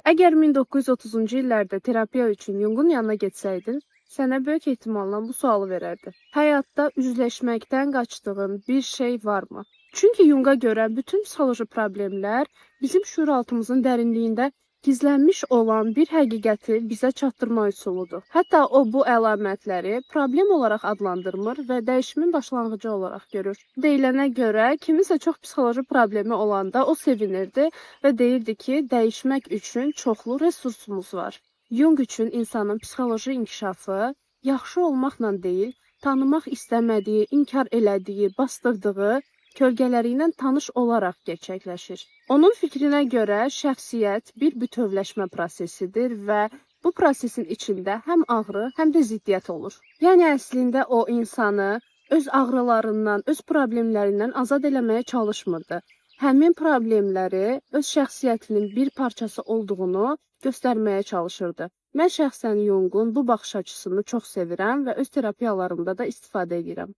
Əgər 1930-cu illərdə terapiya üçün Jungun yanına getsəydin, sənə böyük ehtimalla bu sualı verərdi. Həyatda üzləşməkdən qaçdığın bir şey varmı? Çünki Junga görə bütün psixoloji problemlər bizim şüuraltımızın dərinliyində gizlənmiş olan bir həqiqəti bizə çatdırmaq üsuludur. Hətta o bu əlamətləri problem olaraq adlandırmır və dəyişimin başlanğıcı olaraq görür. Deyilənə görə kiminsə çox psixoloji problemi olanda o sevinirdi və deyirdi ki, dəyişmək üçün çoxlu resursumuz var. Jung üçün insanın psixoloji inkişafı yaxşı olmaqla deyil, tanımaq istəmədiyi, inkar elədiyi, basdırdığı kölgələri ilə tanış olaraq gerçəkləşir. Onun fikrinə görə şəxsiyyət bir bütövləşmə prosesidir və bu prosesin içində həm ağrı, həm də ziddiyyət olur. Yəni əslində o insanı öz ağrılarından, öz problemlərindən azad eləməyə çalışmırdı. Həmin problemləri öz şəxsiyyətinin bir parçası olduğunu göstərməyə çalışırdı. Mən şəxsən Jungun bu baxış açısını çox sevirəm və öz terapiyalarımda da istifadə edirəm.